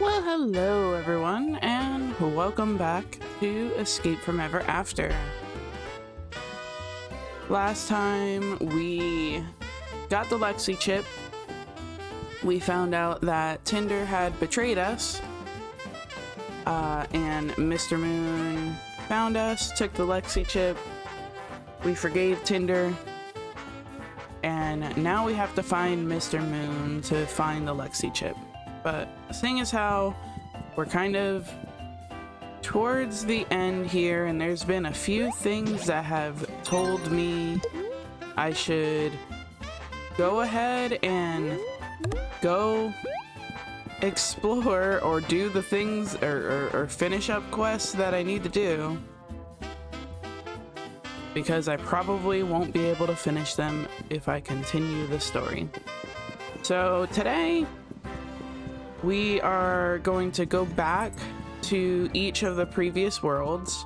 Well, hello everyone, and welcome back to Escape from Ever After. Last time we got the Lexi chip, we found out that Tinder had betrayed us, and Mr. Moon found us, took the Lexi chip, we forgave Tinder, and now we have to find Mr. Moon to find the Lexi chip. But seeing as how we're kind of towards the end here, and there's been a few things that have told me I should go ahead and go explore or do the things or finish up quests that I need to do, because I probably won't be able to finish them if I continue the story. So today we are going to go back to each of the previous worlds.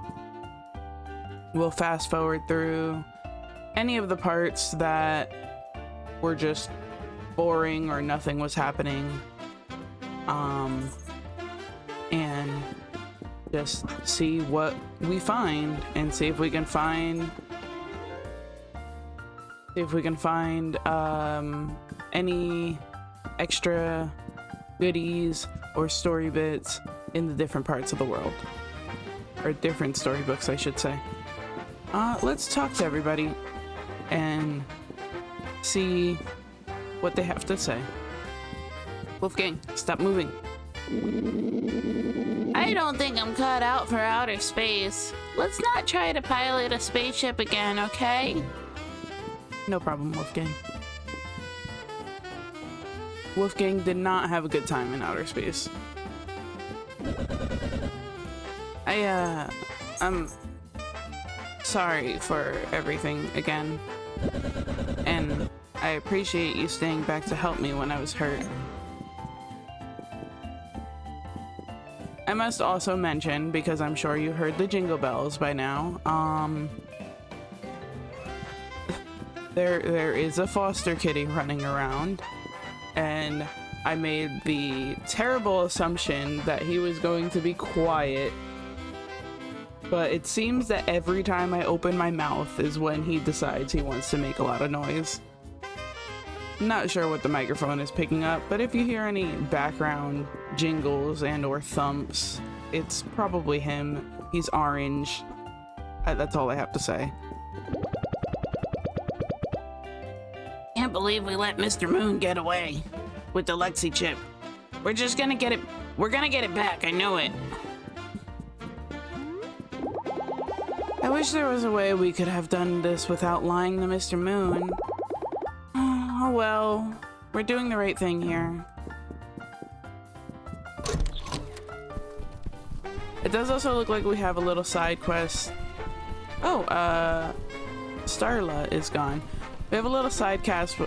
We'll fast forward through any of the parts that were just boring or nothing was happening, and just see what we find and see if we can find any extra goodies or story bits in the different parts of the world, or different storybooks I should say. Let's talk to everybody and see what they have to say. Wolfgang, stop moving. I don't think I'm cut out for outer space. Let's not try to pilot a spaceship again, okay? No problem, Wolfgang. Wolfgang did not have a good time in outer space. I'm sorry for everything again. And I appreciate you staying back to help me when I was hurt. I must also mention, because I'm sure you heard the jingle bells by now, there is a foster kitty running around. And I made the terrible assumption that he was going to be quiet, but it seems that every time I open my mouth is when he decides he wants to make a lot of noise. Not sure what the microphone is picking up, but if you hear any background jingles and or thumps, it's probably him. He's orange. That's all I have to say. Can't believe we let Mr. Moon get away with the Lexi chip. We're just gonna get it. We're gonna get it back. I know it. I wish there was a way we could have done this without lying to Mr. Moon. Oh well, we're doing the right thing here. It does also look like we have a little side quest. Oh, Starla is gone. We have a little side quest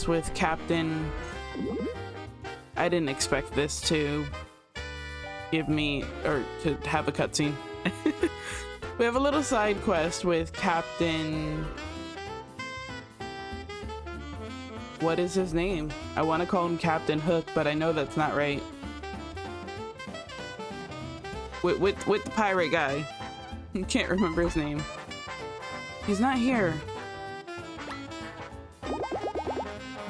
with Captain. I didn't expect this to give me, or to have a cutscene. We have a little side quest with Captain. What is his name? I want to call him Captain Hook, but I know that's not right. With the pirate guy. I can't remember his name. He's not here.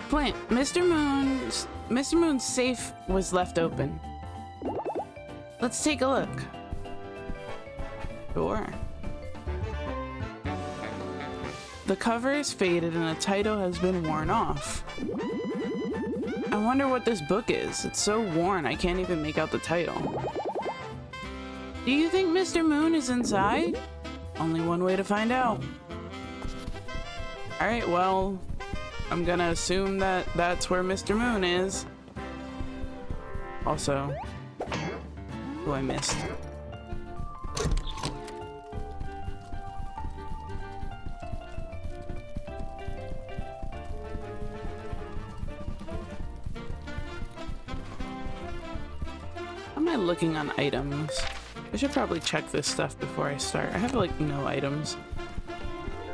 Flint, Mr. Moon's safe was left open. Let's take a look. Sure. The cover is faded and the title has been worn off. I wonder what this book is. It's so worn I can't even make out the title. Do you think Mr. Moon is inside? Only one way to find out. Alright, well, I'm gonna assume that that's where Mr. Moon is. Also, who I missed. How am I looking on items? I should probably check this stuff before I start. I have like no items.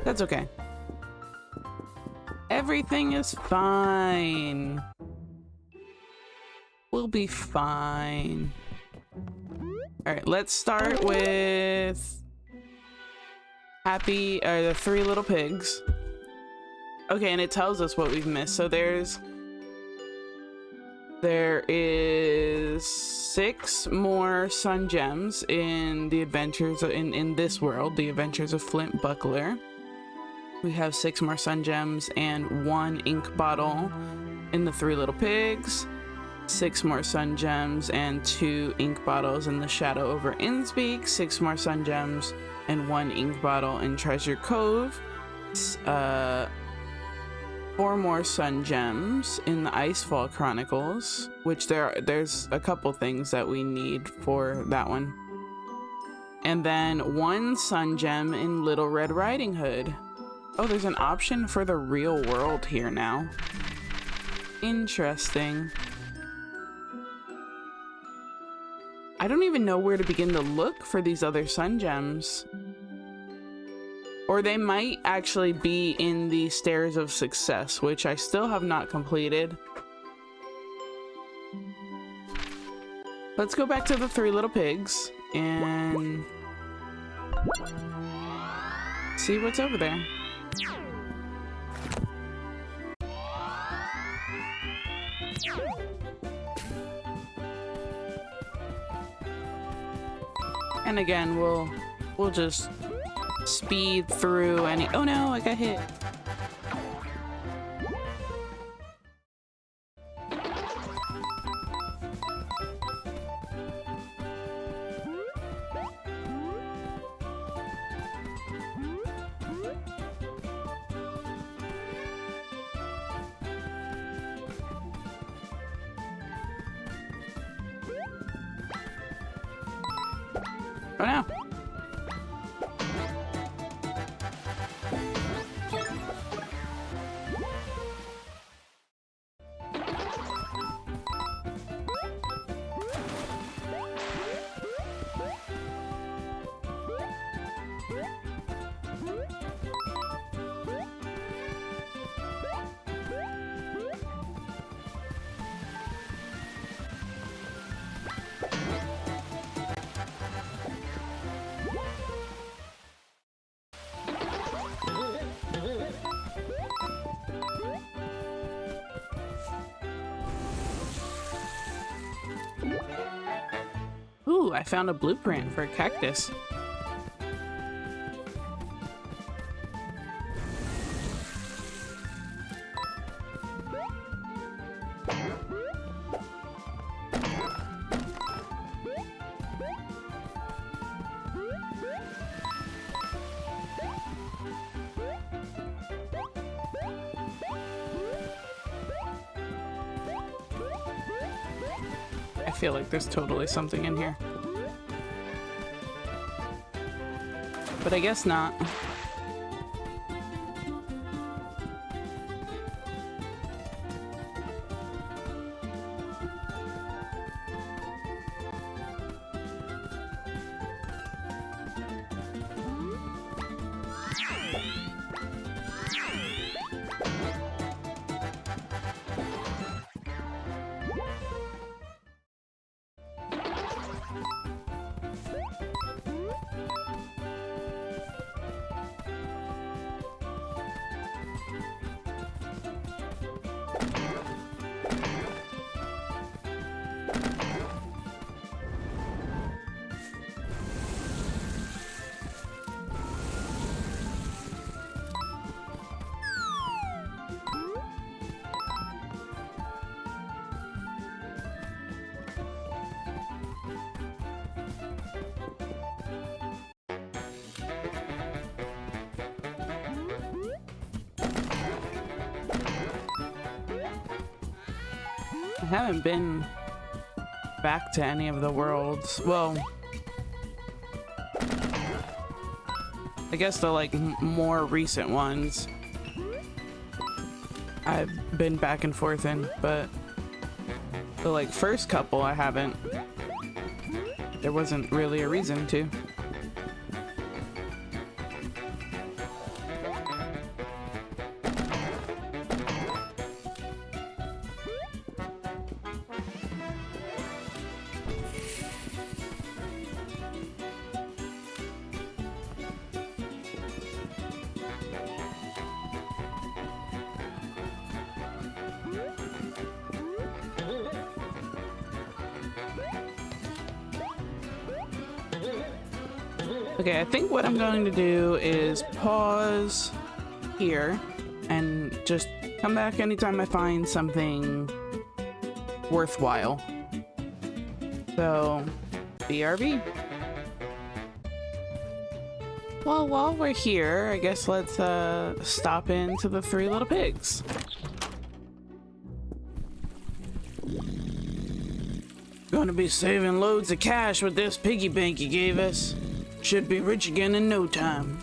That's okay. Everything is fine. We'll be fine. All right, let's start with the Three Little Pigs. Okay, and it tells us what we've missed. So there is 6 more sun gems in the adventures in this world, the adventures of Flint Buckler. We have 6 more sun gems and 1 ink bottle in the Three Little Pigs, 6 more sun gems and 2 ink bottles in the Shadow over Innspeak, 6 more sun gems and 1 ink bottle in Treasure Cove, 4 more sun gems in the Icefall Chronicles, which there's a couple things that we need for that one. And then 1 sun gem in Little Red Riding Hood. Oh, there's an option for the real world here now. Interesting. I don't even know where to begin to look for these other sun gems. Or they might actually be in the Stairs of Success, which I still have not completed. Let's go back to the Three Little Pigs and see what's over there. And again, we'll just speed through any— oh no, I got hit. Oh no. Ooh, I found a blueprint for a cactus. I feel like there's totally something in here. But I guess not. I haven't been back to any of the worlds. Well, I guess the like more recent ones I've been back and forth in, but the like first couple I haven't. There wasn't really a reason to. Okay, I think what I'm going to do is pause here and just come back anytime I find something worthwhile. So, BRB. Well, while we're here, I guess let's stop into the Three Little Pigs. Gonna be saving loads of cash with this piggy bank you gave us. Should be rich again in no time.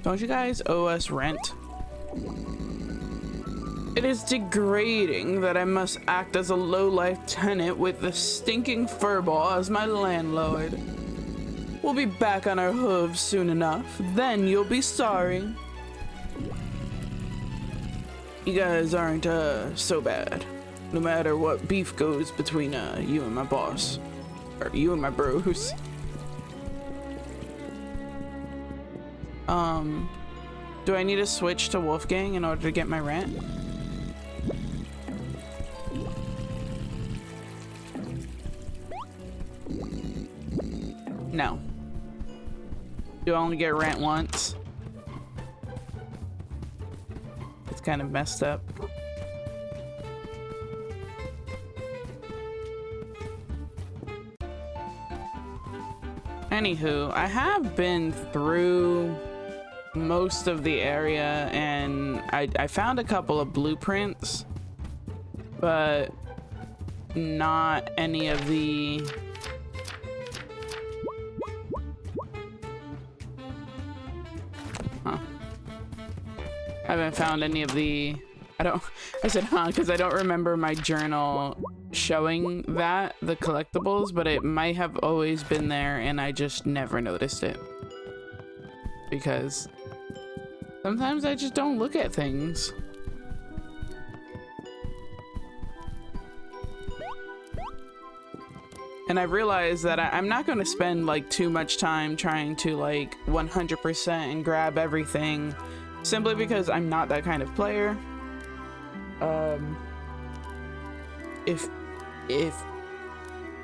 Don't you guys owe us rent? It is degrading that I must act as a low-life tenant with the stinking furball as my landlord. We'll be back on our hooves soon enough. Then you'll be sorry. You guys aren't so bad. No matter what beef goes between you and my boss. Or you and my bros. Do I need to switch to Wolfgang in order to get my rent? No. Do I only get rent once? It's kind of messed up. Anywho, I have been through most of the area and I found a couple of blueprints, but not any of the I haven't found any of the I said because I don't remember my journal showing that, the collectibles, but it might have always been there and I just never noticed it. Because sometimes I just don't look at things. And I realized that I'm not going to spend like too much time trying to like 100% and grab everything, simply because I'm not that kind of player.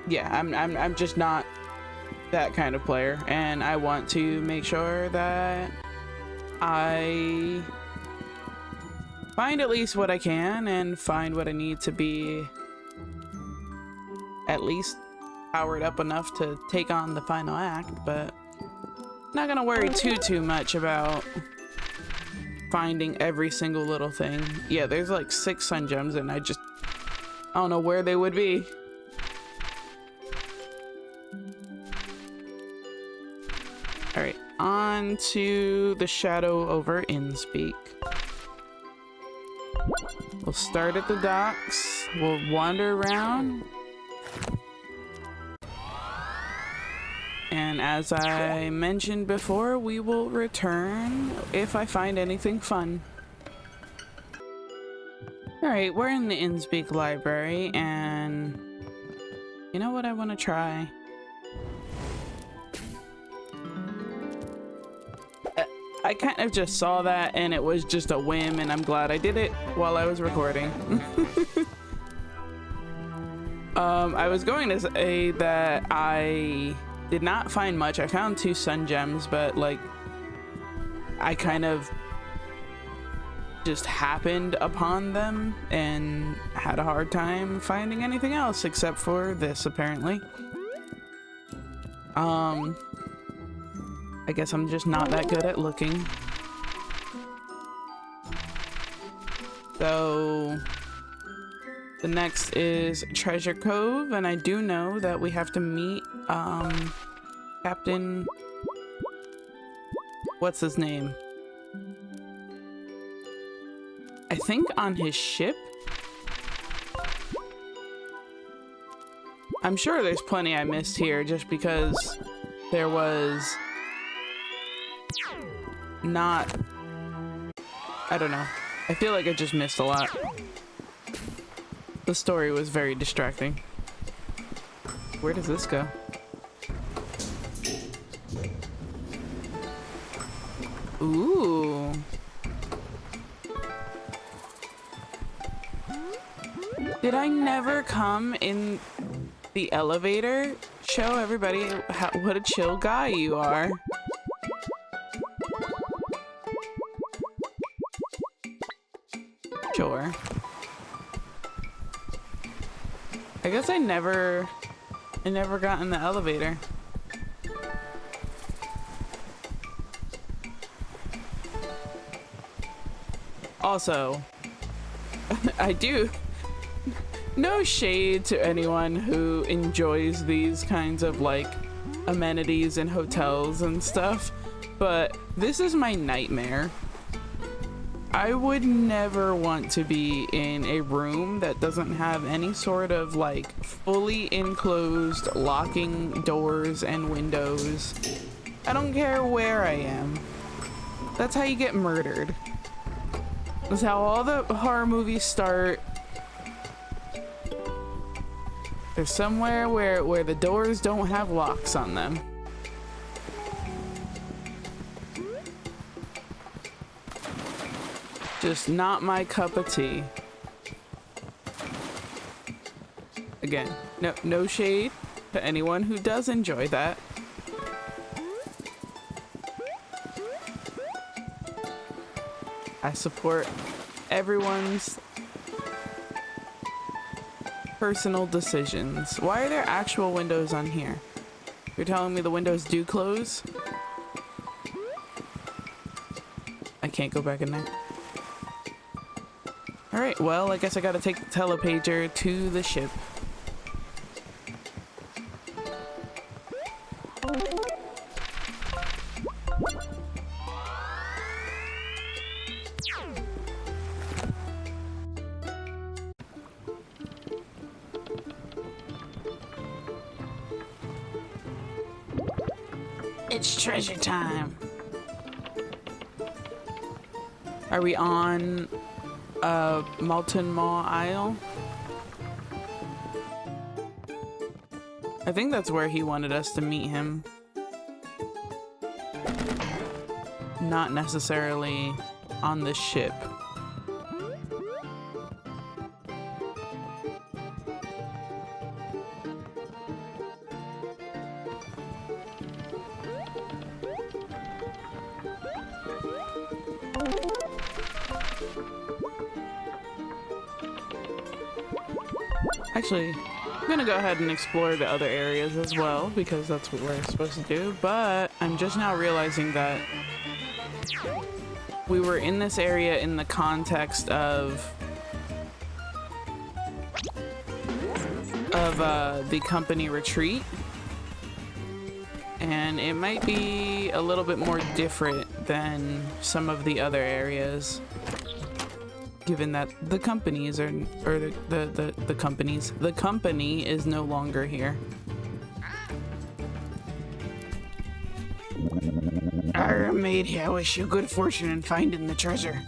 Yeah, I'm just not that kind of player, and I want to make sure that I find at least what I can and find what I need to be at least powered up enough to take on the final act, but not gonna worry too much about finding every single little thing. Yeah, there's like 6 sun gems and I don't know where they would be. Alright, on to the shadow over Innspeak. We'll start at the docks, we'll wander around, and as I mentioned before, we will return if I find anything fun. Alright, we're in the Innspeak library, and you know what I want to try? I kind of just saw that and it was just a whim, and I'm glad I did it while I was recording. I was going to say that I did not find much. I found 2 sun gems, but like I kind of just happened upon them and had a hard time finding anything else except for this, apparently. I guess I'm just not that good at looking. So the next is Treasure Cove, and I do know that we have to meet Captain, what's his name? I think on his ship. I'm sure there's plenty I missed here just because there was not, I don't know. I feel like I just missed a lot. The story was very distracting. Where does this go? Ooh. Did I never come in the elevator. Show everybody what a chill guy you are. Sure. I guess I never got in the elevator. Also, I do. No shade to anyone who enjoys these kinds of like amenities in hotels and stuff, but this is my nightmare. I would never want to be in a room that doesn't have any sort of like fully enclosed locking doors and windows. I don't care where I am. That's how you get murdered. That's how all the horror movies start. There's somewhere where the doors don't have locks on them. Just not my cup of tea. Again, no shade to anyone who does enjoy that. I support everyone's personal decisions. Why are there actual windows on here? You're telling me the windows do close? I can't go back in there. Alright, well, I guess I gotta take the telepager to the ship. It's treasure time. Are we on Molten Maw Isle? I think that's where he wanted us to meet him. Not necessarily on the ship. Actually, I'm gonna go ahead and explore the other areas as well, because that's what we're supposed to do, but I'm just now realizing that we were in this area in the context of the company retreat, and it might be a little bit more different than some of the other areas, given that the companies are, or the company is no longer here. Arr, matey, I wish you good fortune in finding the treasure.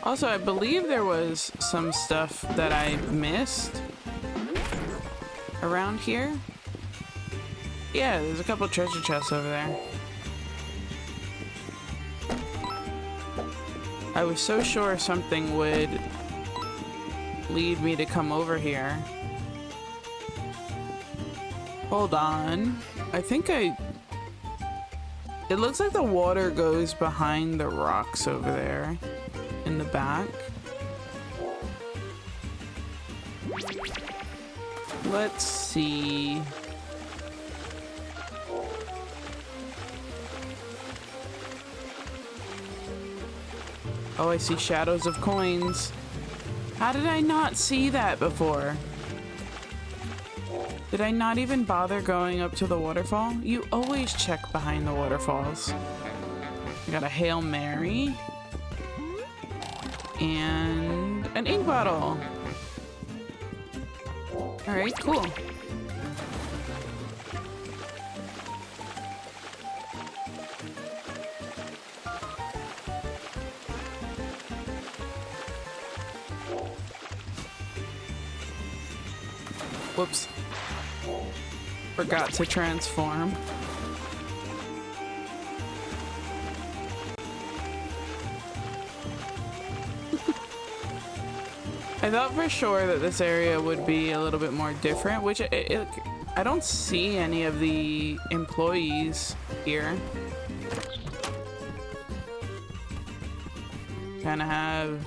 Also, I believe there was some stuff that I missed around here. Yeah, there's a couple treasure chests over there. I was so sure something would lead me to come over here. Hold on. I think it looks like the water goes behind the rocks over there in the back. Let's see. Oh, I see shadows of coins. How did I not see that before? Did I not even bother going up to the waterfall? You always check behind the waterfalls. I got a Hail Mary. And an ink bottle. All right, cool. Whoops. Forgot to transform. I thought for sure that this area would be a little bit more different, which I don't see any of the employees here. Kind of have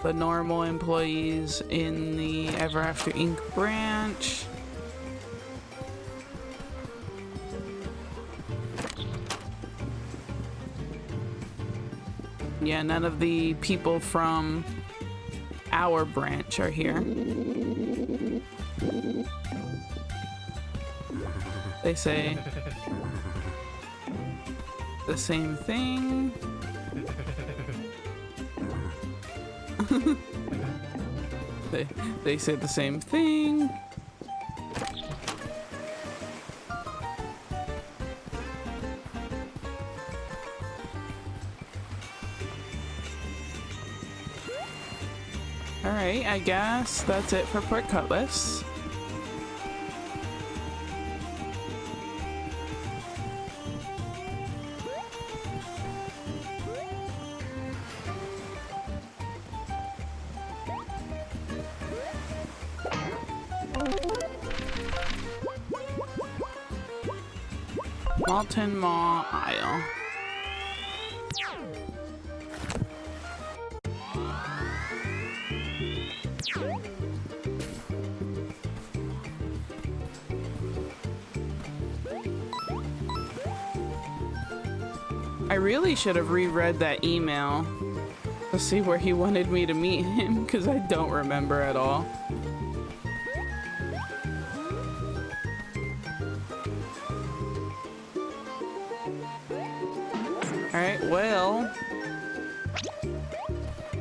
the normal employees in the Ever After Inc. branch. Yeah, none of the people from our branch are here. They say the same thing. they said the same thing. Alright, I guess that's it for Port Cutlass. Molten Maw Isle. I really should have reread that email to see where he wanted me to meet him, because I don't remember at all. Alright, well,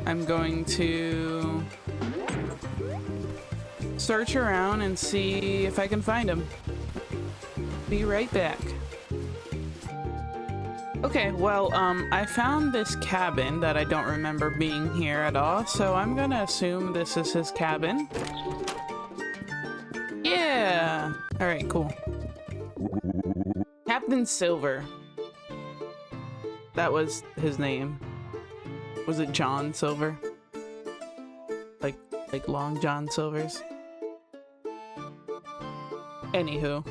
I'm going to search around and see if I can find him. Be right back. Okay, well, I found this cabin that I don't remember being here at all, so I'm gonna assume this is his cabin. Yeah! Alright, cool. Captain Silver. That was his name. Was it John Silver? Like Long John Silver's? Anywho.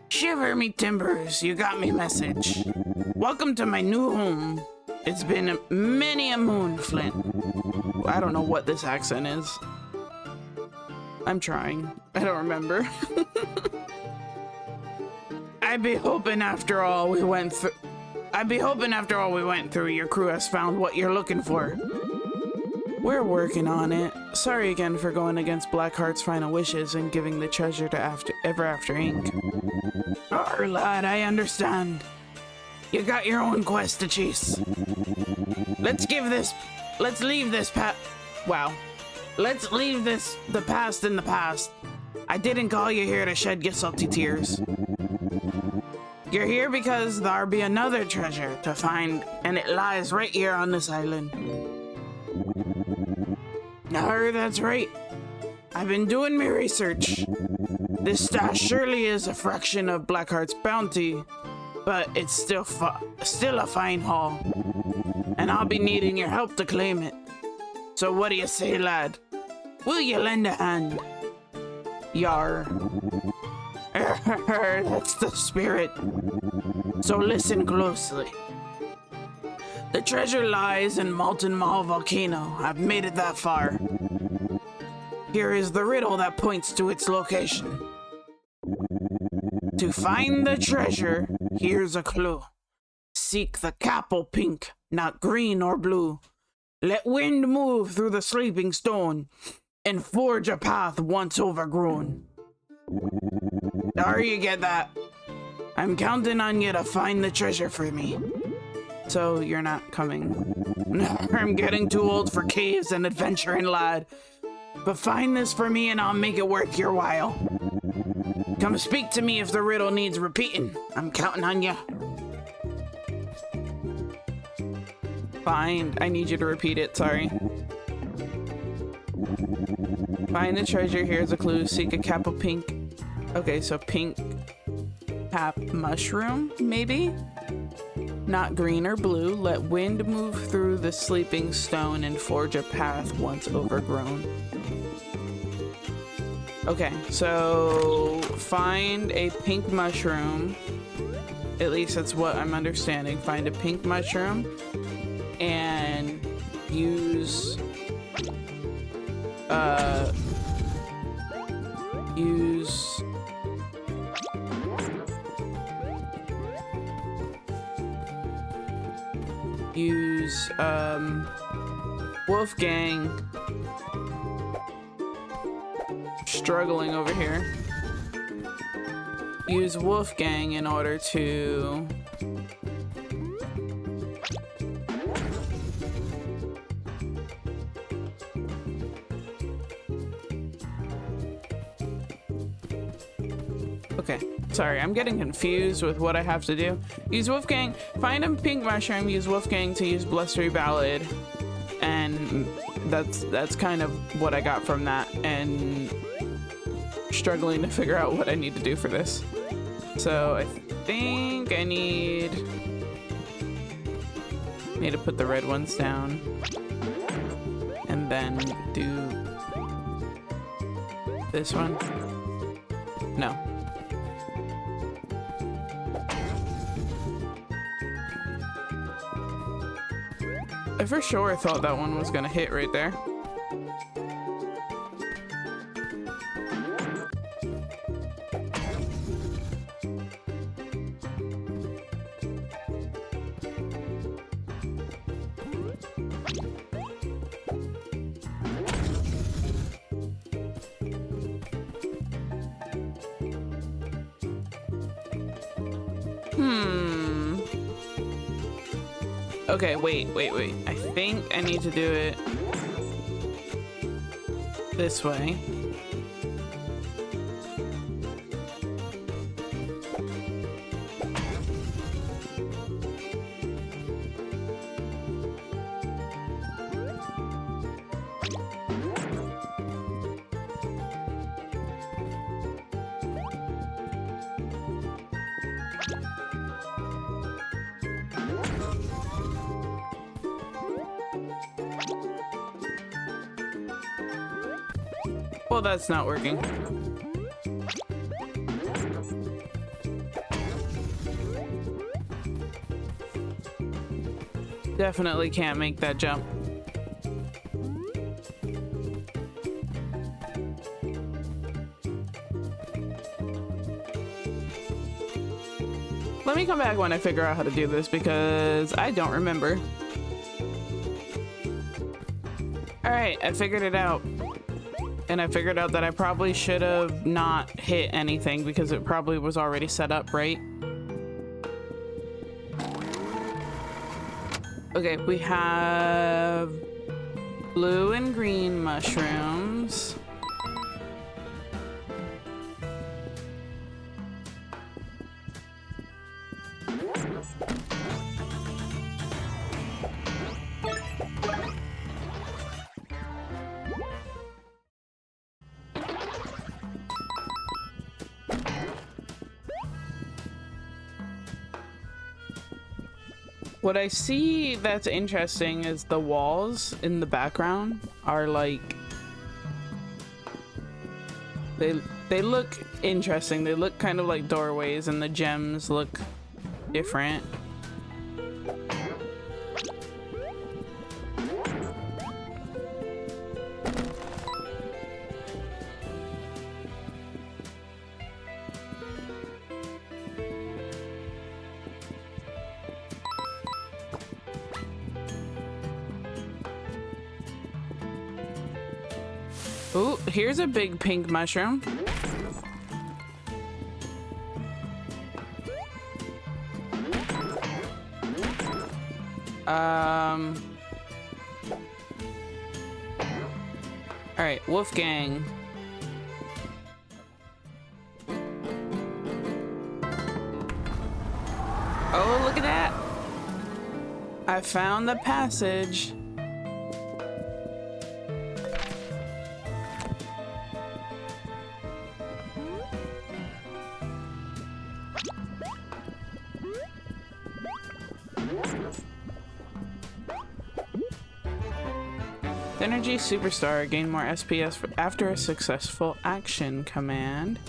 Shiver me timbers, you got me message. Welcome to my new home. It's been many a moon, Flint. I don't know what this accent is. I'm trying. I don't remember. I be hoping after all we went through, your crew has found what you're looking for. We're working on it. Sorry again for going against Blackheart's final wishes and giving the treasure to Ever After Inc. Oh, lad, I understand. You got your own quest to chase. Let's leave the past in the past. I didn't call you here to shed your salty tears. You're here because there be another treasure to find, and it lies right here on this island. No, that's right. I've been doing my research. This stash surely is a fraction of Blackheart's bounty, but it's still a fine haul, and I'll be needing your help to claim it. So what do you say, lad? Will you lend a hand? Yar. That's the spirit. So listen closely. The treasure lies in Molten Maw Volcano. I've made it that far. Here is the riddle that points to its location. To find the treasure, here's a clue. Seek the capel pink, not green or blue. Let wind move through the sleeping stone and forge a path once overgrown. There you get that. I'm counting on you to find the treasure for me. So you're not coming? No, I'm getting too old for caves and adventuring, lad. But find this for me and I'll make it worth your while. Come speak to me if the riddle needs repeating. I'm counting on you. Fine, I need you to repeat it, sorry. Find the treasure. Here's a clue. Seek a cap of pink. Okay, so pink cap mushroom, maybe? Not green or blue. Let wind move through the sleeping stone and forge a path once overgrown. Okay, so find a pink mushroom. At least that's what I'm understanding. Find a pink mushroom and use Wolfgang. Struggling over here. Use Wolfgang in order to okay, sorry, I'm getting confused with what I have to do. Use Wolfgang, find a pink mushroom, use Wolfgang to use Blustery Ballad, and that's kind of what I got from that, and struggling to figure out what I need to do for this. So I think I need to put the red ones down and then do this one. No. I for sure thought that one was gonna hit right there. Okay, wait. I think I need to do it this way. Well, that's not working. Definitely can't make that jump. Let me come back when I figure out how to do this because I don't remember. All right, I figured it out. And I figured out that I probably should have not hit anything because it probably was already set up, right? Okay, we have blue and green mushrooms. What I see that's interesting is the walls in the background are like they look interesting. They look kind of like doorways and the gems look different. Ooh, here's a big pink mushroom. All right, Wolfgang. Oh, look at that. I found the passage. Energy Superstar. Gain more SPS after a successful action command.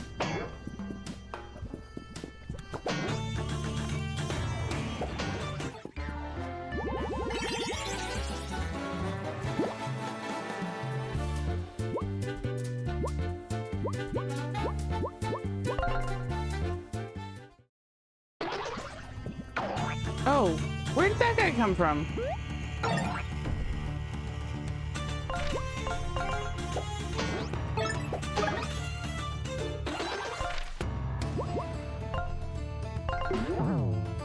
Oh, where did that guy come from?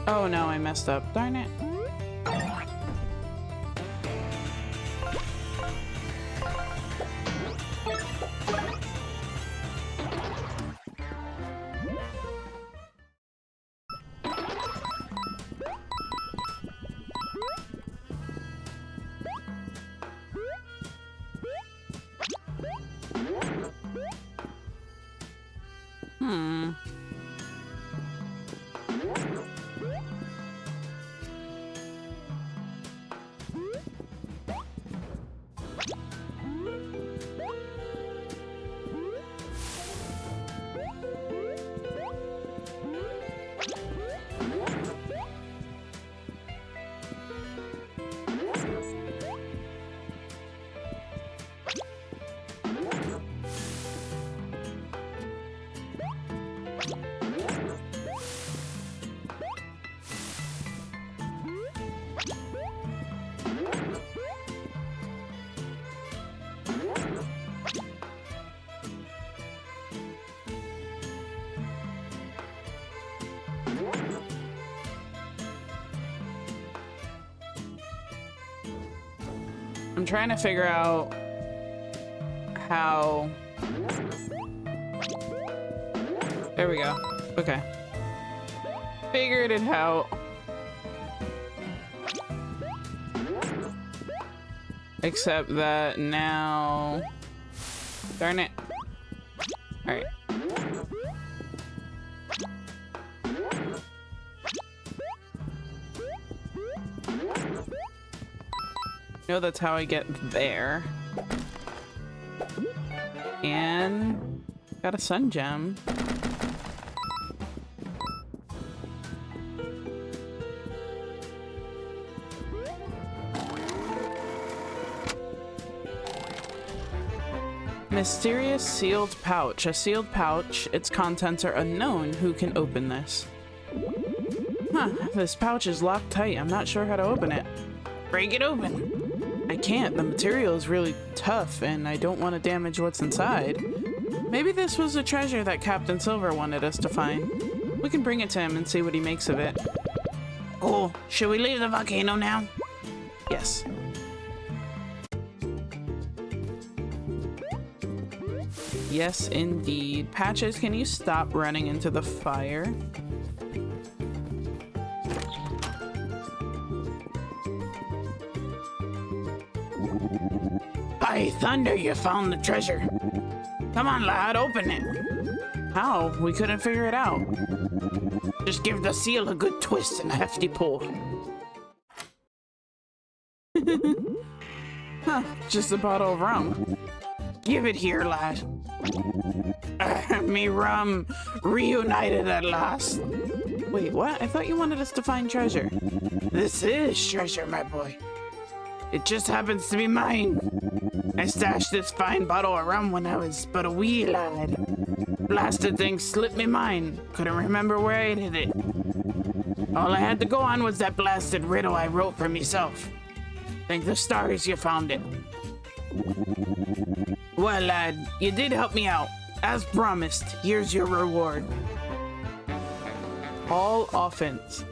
Oh no, I messed up. Darn it. I'm trying to figure out how... There we go. Okay. Figured it out. Except that now... Darn it. Alright. No, that's how I get there. And got a sun gem. Mysterious sealed pouch. A sealed pouch. Its contents are unknown. Who can open this? Huh, this pouch is locked tight. I'm not sure how to open it. Break it open. I can't. The material is really tough and I don't want to damage what's inside. Maybe this was a treasure that Captain Silver wanted us to find. We can bring it to him and see what he makes of it. Cool. Should we leave the volcano now? Yes. Yes, indeed. Patches, can you stop running into the fire? By thunder, you found the treasure. Come on, lad, open it. How? We couldn't figure it out. Just give the seal a good twist and a hefty pull. Huh, just a bottle of rum. Give it here, lad. Me rum reunited at last. Wait, what? I thought you wanted us to find treasure. This is treasure, my boy. It just happens to be mine. I stashed this fine bottle of rum when I was but a wee lad. Blasted thing slipped me mind. Couldn't remember where I hid it. All I had to go on was that blasted riddle I wrote for myself. Thank the stars you found it. Well, lad, you did help me out. As promised, here's your reward. All offense.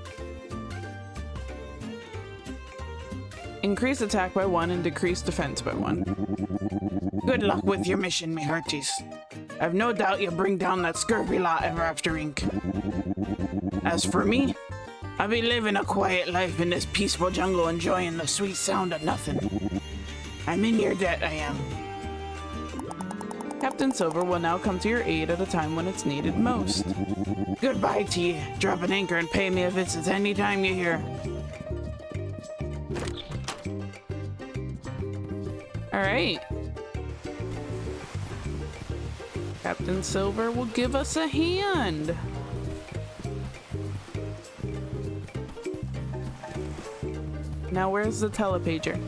Increase attack by 1 and decrease defense by 1. Good luck with your mission, me hearties. I've no doubt you'll bring down that scurvy lot ever after ink. As for me, I'll be living a quiet life in this peaceful jungle, enjoying the sweet sound of nothing. I'm in your debt, I am. Captain Silver will now come to your aid at a time when it's needed most. Goodbye to you. Drop an anchor and pay me a visit anytime you're here. All right. Captain Silver will give us a hand. Now where's the telepager?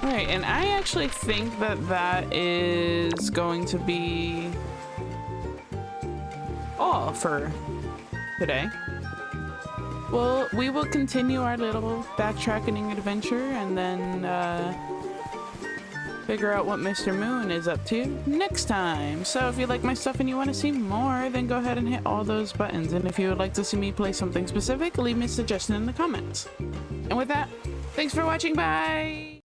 Right, and I actually think that that is going to be all for today. Well, we will continue our little backtracking adventure and then figure out what Mr. Moon is up to next time. So if you like my stuff and you want to see more, then go ahead and hit all those buttons. And if you would like to see me play something specific, leave me a suggestion in the comments. And with that, thanks for watching. Bye!